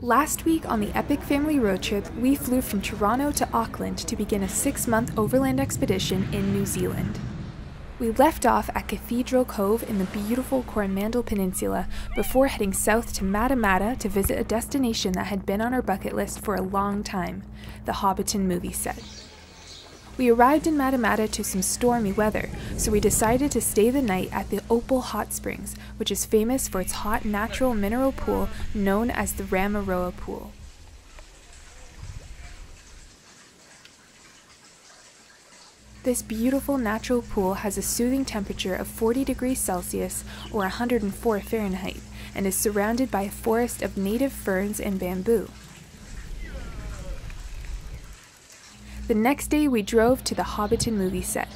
Last week on the epic family road trip, we flew from Toronto to Auckland to begin a 6-month overland expedition in New Zealand. We left off at Cathedral Cove in the beautiful Coromandel Peninsula before heading south to Matamata to visit a destination that had been on our bucket list for a long time, the Hobbiton Movie Set. We arrived in Matamata to some stormy weather, so we decided to stay the night at the Opal Hot Springs, which is famous for its hot natural mineral pool known as the Ramaroa Pool. This beautiful natural pool has a soothing temperature of 40 degrees Celsius or 104 Fahrenheit and is surrounded by a forest of native ferns and bamboo. The next day we drove to the Hobbiton Movie Set.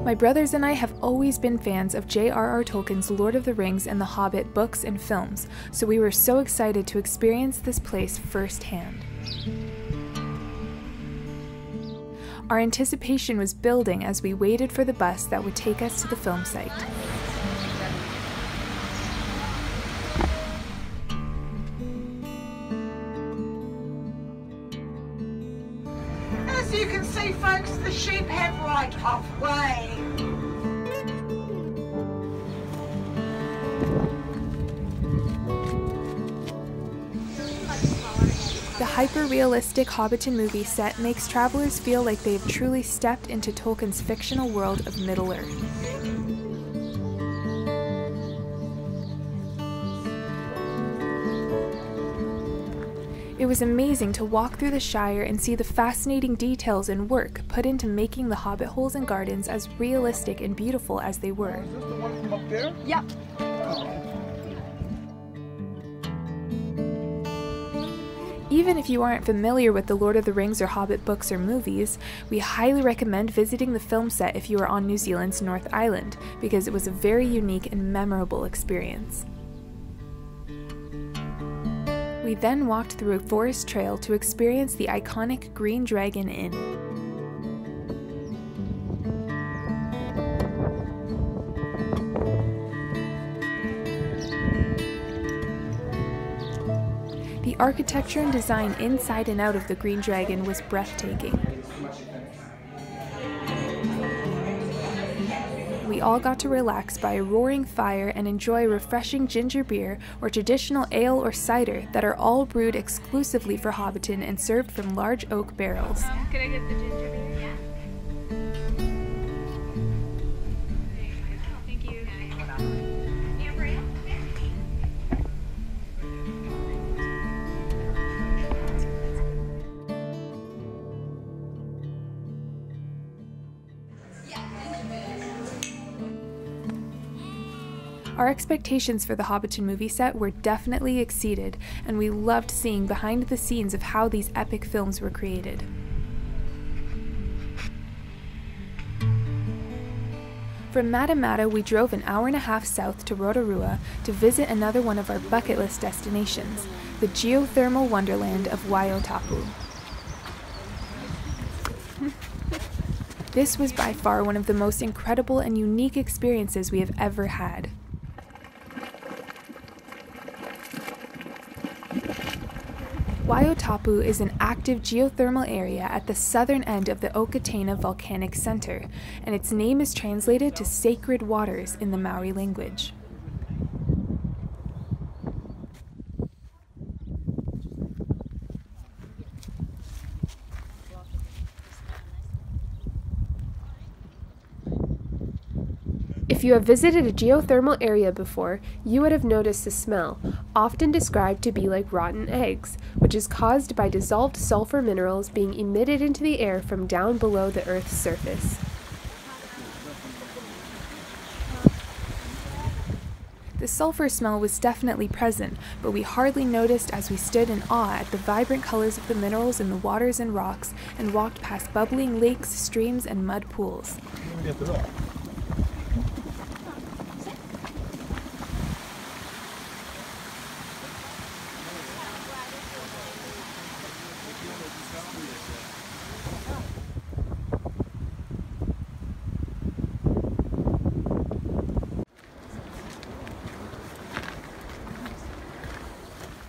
My brothers and I have always been fans of J.R.R. Tolkien's Lord of the Rings and The Hobbit books and films, so we were so excited to experience this place firsthand. Our anticipation was building as we waited for the bus that would take us to the film site. As you can see, folks, the sheep have right of way. The hyper-realistic Hobbiton movie set makes travelers feel like they have truly stepped into Tolkien's fictional world of Middle-earth. It was amazing to walk through the Shire and see the fascinating details and work put into making the hobbit holes and gardens as realistic and beautiful as they were. Is this the one from up there? Yep. Even if you aren't familiar with the Lord of the Rings or Hobbit books or movies, we highly recommend visiting the film set if you are on New Zealand's North Island, because it was a very unique and memorable experience. We then walked through a forest trail to experience the iconic Green Dragon Inn. The architecture and design inside and out of the Green Dragon was breathtaking. We all got to relax by a roaring fire and enjoy refreshing ginger beer or traditional ale or cider that are all brewed exclusively for Hobbiton and served from large oak barrels. Can I get the ginger beer? Yeah. Thank you. Our expectations for the Hobbiton movie set were definitely exceeded, and we loved seeing behind the scenes of how these epic films were created. From Matamata, we drove an hour-and-a-half south to Rotorua to visit another one of our bucket list destinations, the geothermal wonderland of Waiotapu. This was by far one of the most incredible and unique experiences we have ever had. Waiotapu is an active geothermal area at the southern end of the Okataina Volcanic Center, and its name is translated to Sacred Waters in the Maori language. If you have visited a geothermal area before, you would have noticed the smell, often described to be like rotten eggs, which is caused by dissolved sulfur minerals being emitted into the air from down below the Earth's surface. The sulfur smell was definitely present, but we hardly noticed as we stood in awe at the vibrant colors of the minerals in the waters and rocks and walked past bubbling lakes, streams, and mud pools.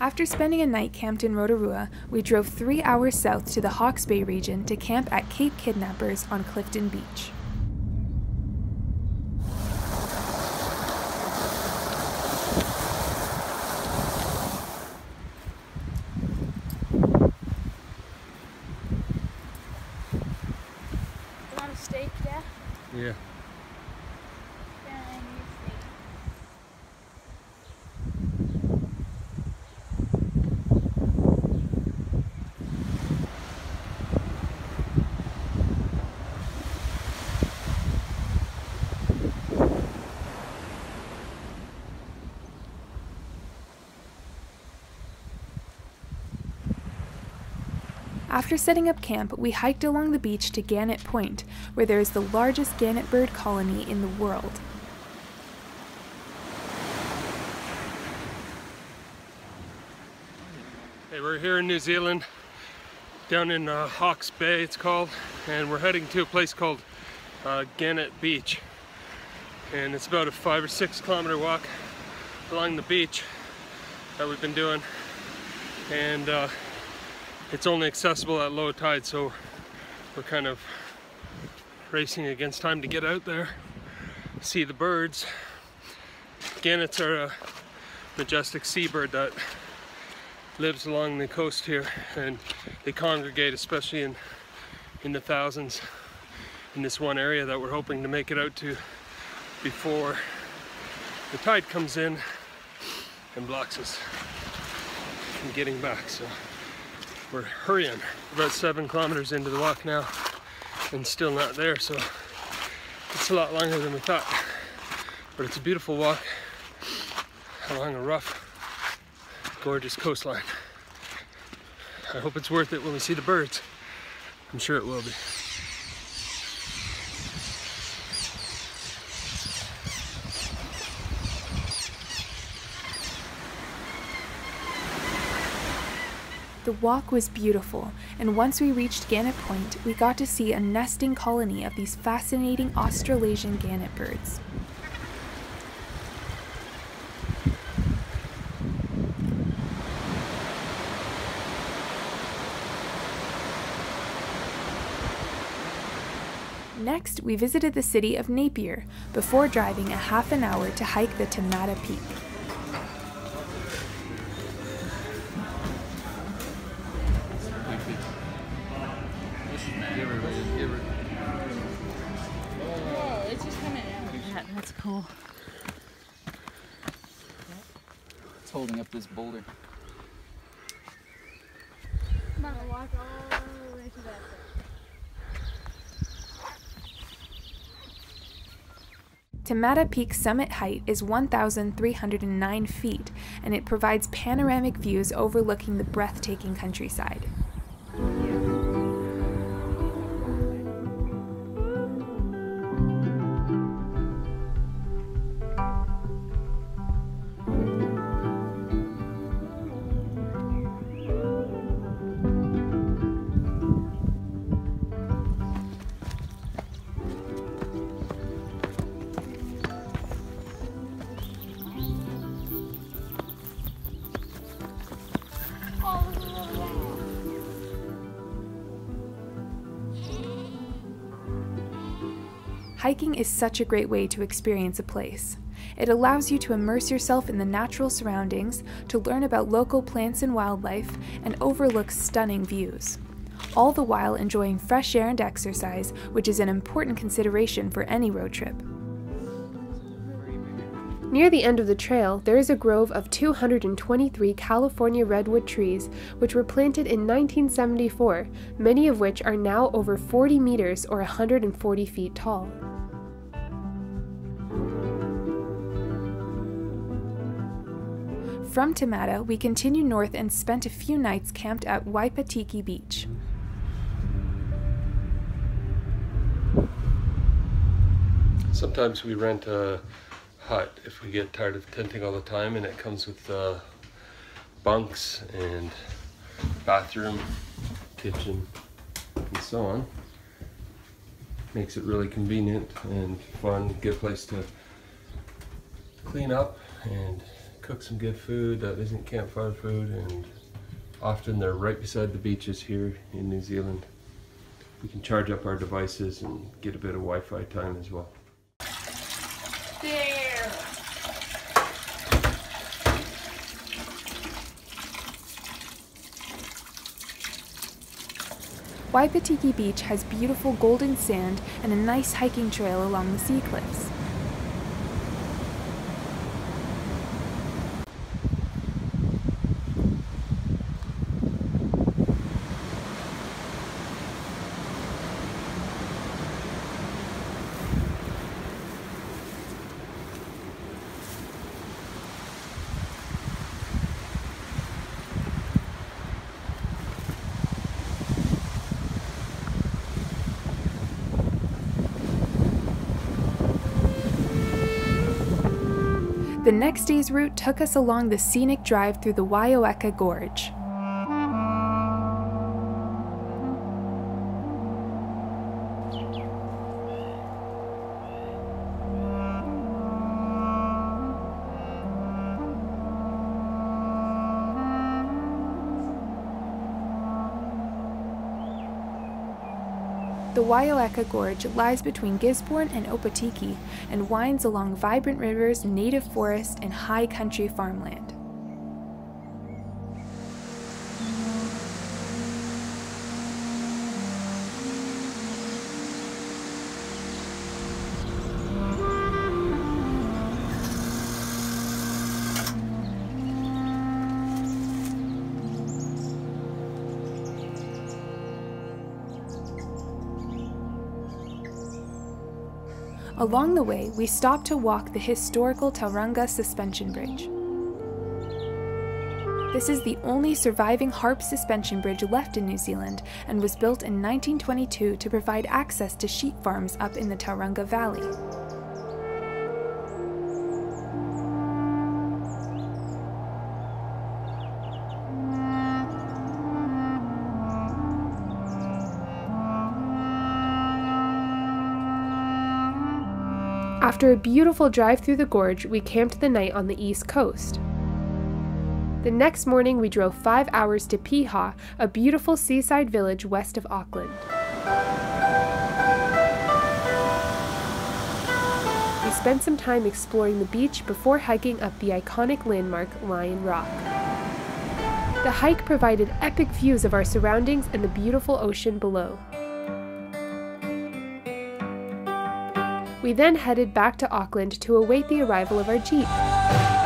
After spending a night camped in Rotorua, we drove 3 hours south to the Hawke's Bay region to camp at Cape Kidnappers on Clifton Beach. You want a steak there? Yeah. Yeah, I need a steak. After setting up camp, we hiked along the beach to Gannet Point, where there is the largest gannet bird colony in the world. Hey, we're here in New Zealand, down in Hawke's Bay it's called, and we're heading to a place called Gannet Beach. And it's about a 5 or 6 kilometer walk along the beach that we've been doing. And it's only accessible at low tide, so we're kind of racing against time to get out there, see the birds. Gannets are a majestic seabird that lives along the coast here, and they congregate, especially in the thousands, in this one area that we're hoping to make it out to before the tide comes in and blocks us from getting back. So we're hurrying. About 7 kilometers into the walk now and still not there, so it's a lot longer than we thought. But it's a beautiful walk along a rough, gorgeous coastline. I hope it's worth it when we see the birds. I'm sure it will be. The walk was beautiful, and once we reached Gannet Point, we got to see a nesting colony of these fascinating Australasian gannet birds. Next, we visited the city of Napier before driving a half an hour to hike the Tanata Peak. Whoa, it's just coming out. That's cool. It's holding up this boulder. Come on, walk all the way to that. Tanata Peak's summit height is 1,309 feet, and it provides panoramic views overlooking the breathtaking countryside. Hiking is such a great way to experience a place. It allows you to immerse yourself in the natural surroundings, to learn about local plants and wildlife, and overlook stunning views. All the while enjoying fresh air and exercise, which is an important consideration for any road trip. Near the end of the trail, there is a grove of 223 California redwood trees which were planted in 1974, many of which are now over 40 meters or 140 feet tall. From Tanata, we continued north and spent a few nights camped at Waipatiki Beach. Sometimes we rent a hut if we get tired of tenting all the time, and it comes with bunks and bathroom, kitchen, and so on. Makes it really convenient and fun, good place to clean up and cook some good food that isn't campfire food, and often they're right beside the beaches here in New Zealand. We can charge up our devices and get a bit of Wi-Fi time as well. There. Waipatiki Beach has beautiful golden sand and a nice hiking trail along the sea cliffs. The next day's route took us along the scenic drive through the Waieka Gorge. The Waieka Gorge lies between Gisborne and Waipatiki and winds along vibrant rivers, native forests, and high country farmland. Along the way, we stopped to walk the historical Tauranga Suspension Bridge. This is the only surviving harp suspension bridge left in New Zealand and was built in 1922 to provide access to sheep farms up in the Tauranga Valley. After a beautiful drive through the gorge, we camped the night on the east coast. The next morning, we drove 5 hours to Paihia, a beautiful seaside village west of Auckland. We spent some time exploring the beach before hiking up the iconic landmark Lion Rock. The hike provided epic views of our surroundings and the beautiful ocean below. We then headed back to Auckland to await the arrival of our Jeep.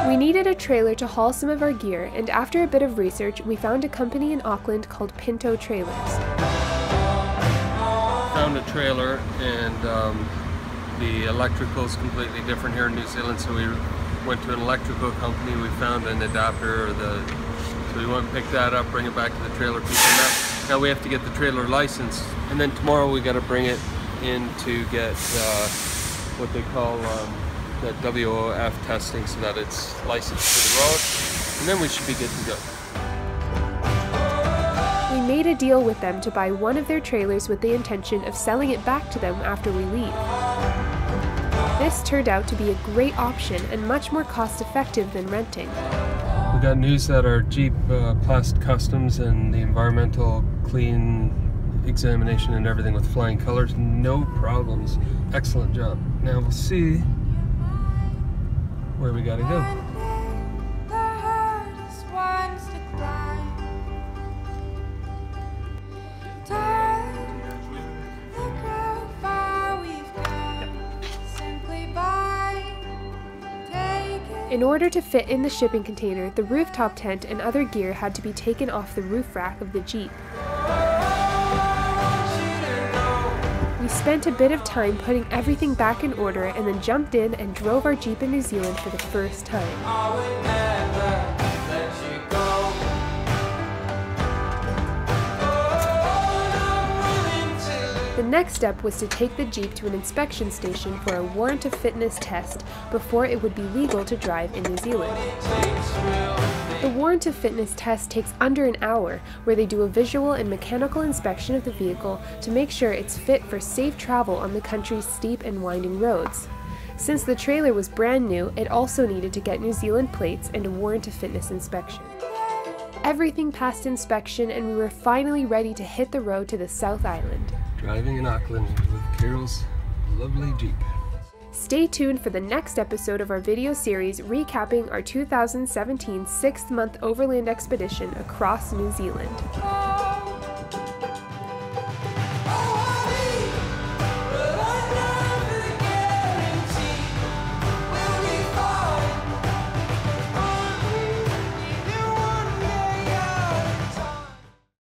We needed a trailer to haul some of our gear, and after a bit of research, we found a company in Auckland called Pinto Trailers. Found a trailer, and the electrical is completely different here in New Zealand, so we went to an electrical company. We found an adapter, so we went and picked that up, bring it back to the trailer people. Now we have to get the trailer license, and then tomorrow we got to bring it in to get what they call that WOF testing, so that it's licensed for the road, and then we should be good to go. We made a deal with them to buy one of their trailers with the intention of selling it back to them after we leave. This turned out to be a great option and much more cost-effective than renting. We got news that our Jeep passed customs and the environmental clean examination and everything with flying colors, no problems. Excellent job. Now we'll see where we gotta go. In order to fit in the shipping container, the rooftop tent and other gear had to be taken off the roof rack of the Jeep. We spent a bit of time putting everything back in order and then jumped in and drove our Jeep in New Zealand for the first time. The next step was to take the Jeep to an inspection station for a warrant of fitness test before it would be legal to drive in New Zealand. The warrant of fitness test takes under an hour, where they do a visual and mechanical inspection of the vehicle to make sure it's fit for safe travel on the country's steep and winding roads. Since the trailer was brand new, it also needed to get New Zealand plates and warrant a fitness inspection. Everything passed inspection and we were finally ready to hit the road to the South Island. Driving in Auckland with Carol's lovely Jeep. Stay tuned for the next episode of our video series recapping our 2017 6th month overland expedition across New Zealand.